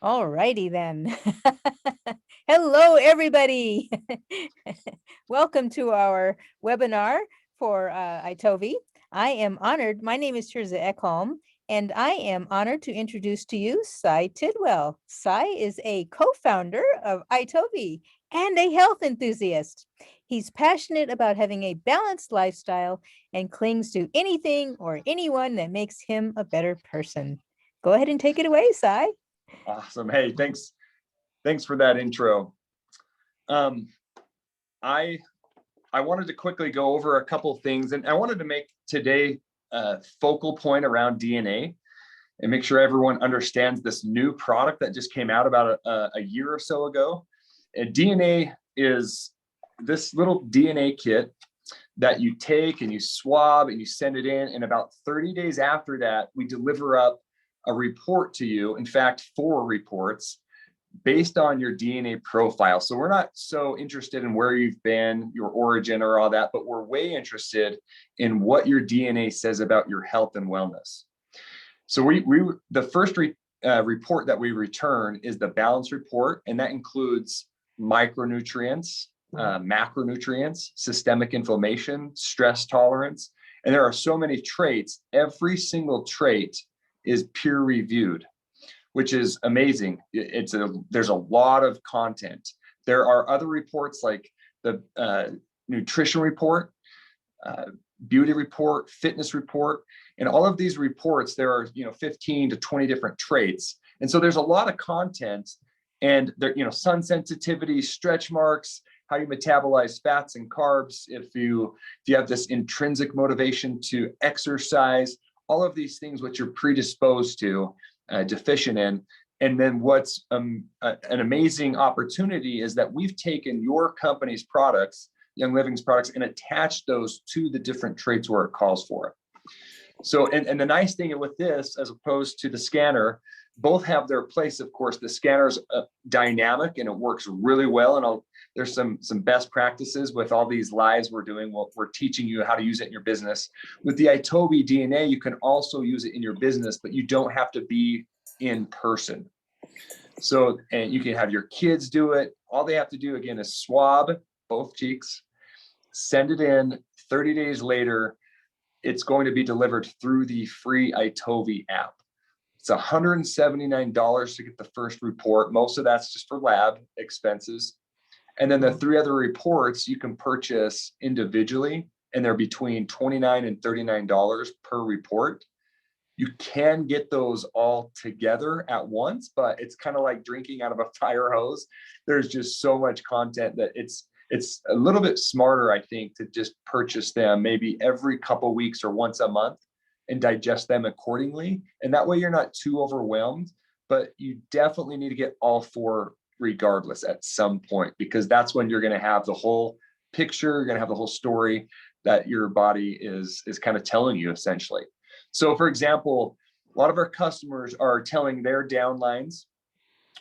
All righty then. Hello, everybody. Welcome to our webinar for iTovi. I am honored. My name is Tirza Ekholm, and I am honored to introduce to you Cy Tidwell. Cy is a co-founder of iTovi and a health enthusiast. He's passionate about having a balanced lifestyle and clings to anything or anyone that makes him a better person. Go ahead and take it away, Cy. Awesome. Hey, thanks for that intro. I wanted to quickly go over a couple things, and I wanted to make today a focal point around DNA and make sure everyone understands this new product that just came out about a year or so ago. And DNA is this little DNA kit that you take and you swab and you send it in, and about 30 days after that, we deliver up a report to you. In fact, 4 reports based on your DNA profile. So we're not so interested in where you've been, your origin or all that, but we're way interested in what your DNA says about your health and wellness. So the first report that we return is the balance report, and that includes micronutrients, macronutrients, systemic inflammation, stress tolerance, and there are so many traits. Every single trait is peer reviewed, which is amazing. There's a lot of content. There are other reports like the nutrition report, beauty report, fitness report, and all of these reports, there are 15 to 20 different traits. And so there's a lot of content, and there, sun sensitivity, stretch marks, how you metabolize fats and carbs, if you have this intrinsic motivation to exercise, all of these things which you're predisposed to, deficient in. And then what's an amazing opportunity is that we've taken your company's products, Young Living's products, and attached those to the different traits where it calls for it. So, and the nice thing with this, as opposed to the scanner, both have their place. Of course, the scanner's dynamic and it works really well. And there's some best practices with all these lives we're doing. We're teaching you how to use it in your business. With the iTovi DNA, you can also use it in your business, but you don't have to be in person. So, and you can have your kids do it. All they have to do, again, is swab both cheeks, send it in. 30 days later, it's going to be delivered through the free iTovi app. It's $179 to get the first report. Most of that's just for lab expenses. And then the 3 other reports you can purchase individually, and they're between $29 and $39 per report. You can get those all together at once, but it's kind of like drinking out of a fire hose. There's just so much content that it's a little bit smarter, I think, to just purchase them maybe every couple of weeks or once a month and digest them accordingly. And that way you're not too overwhelmed, but you definitely need to get all 4 regardless at some point, because that's when you're going to have the whole picture, you're going to have the whole story that your body is kind of telling you, essentially. So for example, a lot of our customers are telling their downlines,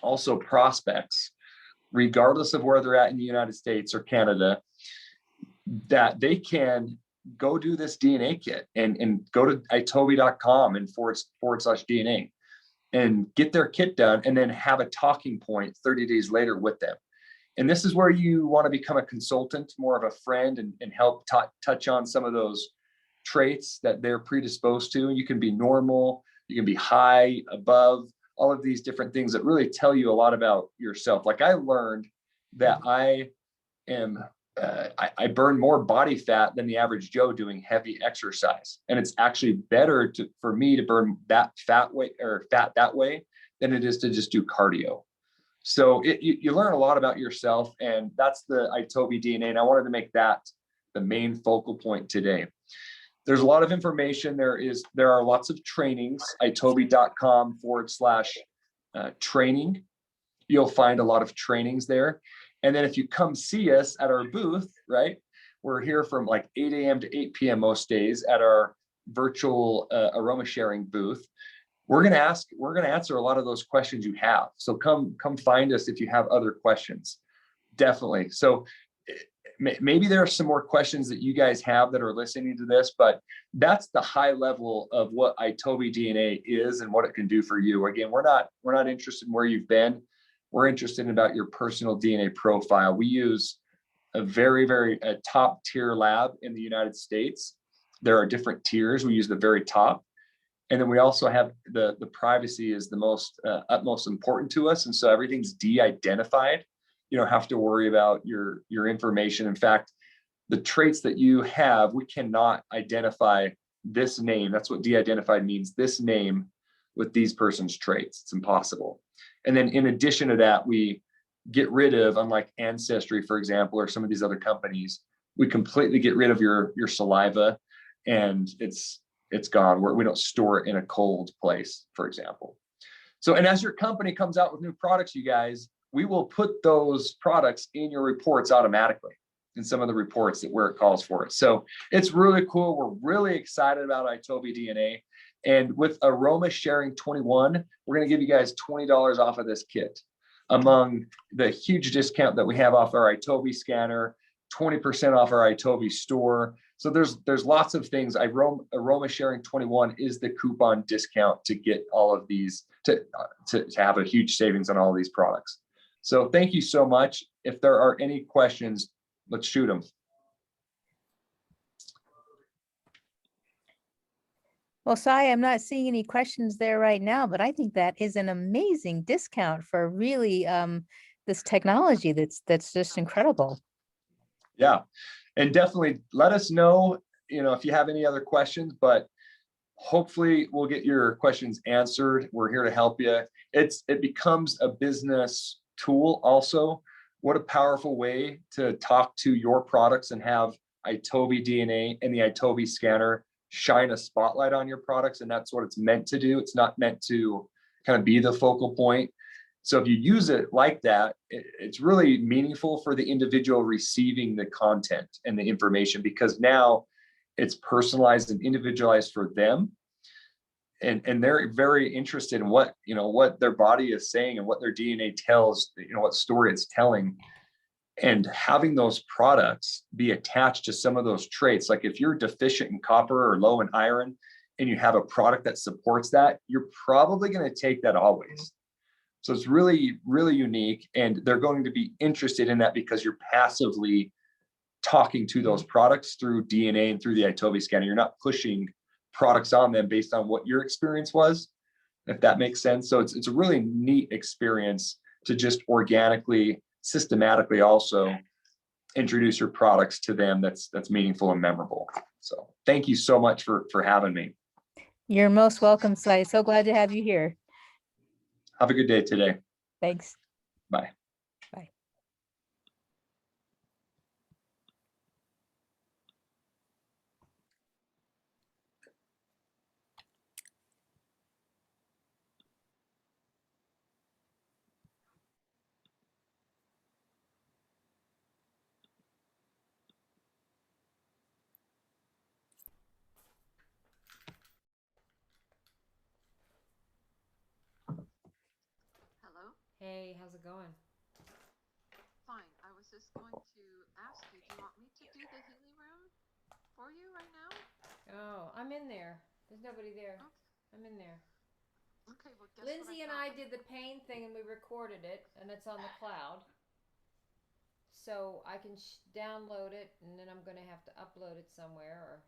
also prospects, regardless of where they're at in the United States or Canada, that they can go do this DNA kit and go to itovi.com and /DNA and get their kit done, and then have a talking point 30 days later with them. And this is where you want to become a consultant, more of a friend, and help touch on some of those traits that they're predisposed to. You can be normal, you can be high, above, all of these different things that really tell you a lot about yourself. Like I learned that I burn more body fat than the average Joe doing heavy exercise. And it's actually better for me to burn that fat that way than it is to just do cardio. So you learn a lot about yourself, and that's the iTovi DNA. And I wanted to make that the main focal point today. There's a lot of information. There are lots of trainings, itovi.com /training. You'll find a lot of trainings there. And then if you come see us at our booth, right, we're here from like 8 a.m. to 8 p.m. most days at our virtual AromaSharing booth. We're going to answer a lot of those questions you have. So come find us if you have other questions. Definitely. So maybe there are some more questions that you guys have that are listening to this, but that's the high level of what iTovi DNA is and what it can do for you. Again, we're not interested in where you've been. We're interested in about your personal DNA profile. We use a very top tier lab in the United States. There are different tiers. We use the very top. And then we also have the privacy is the most utmost important to us. And so everything's de-identified. You don't have to worry about your information. In fact, the traits that you have, we cannot identify this name. That's what de-identified means, this name with these person's traits. It's impossible. And then in addition to that, we get rid of, unlike Ancestry, for example, or some of these other companies, we completely get rid of your saliva, and it's gone. We don't store it in a cold place, for example. So, and as your company comes out with new products, you guys, we will put those products in your reports automatically in some of the reports that where it calls for it. So it's really cool. We're really excited about iTovi DNA. And with AromaSharing 21, we're going to give you guys $20 off of this kit. Among the huge discount that we have off our iTovi scanner, 20% off our iTovi store. So there's lots of things. AromaSharing 21 is the coupon discount to get all of these, to have a huge savings on all of these products. So thank you so much. If there are any questions, let's shoot them. Well, Sai, I'm not seeing any questions there right now, but I think that is an amazing discount for really this technology that's just incredible. Yeah, and definitely let us know, if you have any other questions, but hopefully we'll get your questions answered. We're here to help you. It becomes a business tool also. What a powerful way to talk to your products and have iTovi DNA and the iTovi scanner shine a spotlight on your products. And that's what it's meant to do. It's not meant to kind of be the focal point. So if you use it like that, it's really meaningful for the individual receiving the content and the information, because now it's personalized and individualized for them. And they're very interested in what their body is saying and what their DNA tells, what story it's telling. And having those products be attached to some of those traits, like if you're deficient in copper or low in iron and you have a product that supports that, you're probably going to take that always. So it's really, really unique. And they're going to be interested in that because you're passively talking to those products through DNA and through the iTovi scanner. You're not pushing products on them based on what your experience was, if that makes sense. So it's a really neat experience to just organically, systematically also introduce your products to them that's meaningful and memorable. So thank you so much for having me. You're most welcome, Sai. So glad to have you here. Have a good day today. Thanks. Bye. Bye. Hello? Hey, how's it going? Fine. I was just going to ask you, do you want me to do the Healy room for you right now? Oh, I'm in there. There's nobody there. Okay. I'm in there. Okay, well, guess Lindsay what and I did the pain thing and we recorded it and it's on the cloud. So I can download it and then I'm going to have to upload it somewhere or,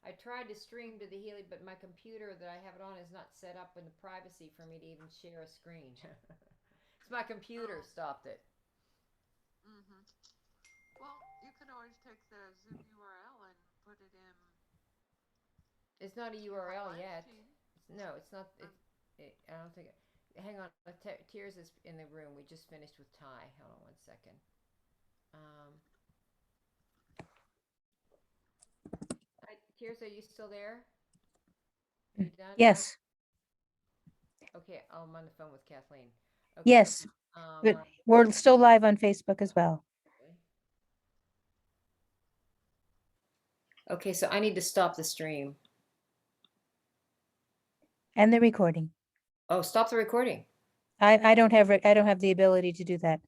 I tried to stream to the Healy, but my computer that I have it on is not set up in the privacy for me to even share a screen. It's my computer stopped it. Mm-hmm. Well, you can always take the Zoom URL and put it in. It's not a URL yet. No, it's not. I don't think. Hang on. Tears is in the room. We just finished with Ty. Hold on 1 second. Tears, are you still there? Are you done? Yes. Okay, I'm on the phone with Kathleen. Okay. Yes. But we're still live on Facebook as well. Okay, so I need to stop the stream. And the recording. Oh, stop the recording. I don't have the ability to do that.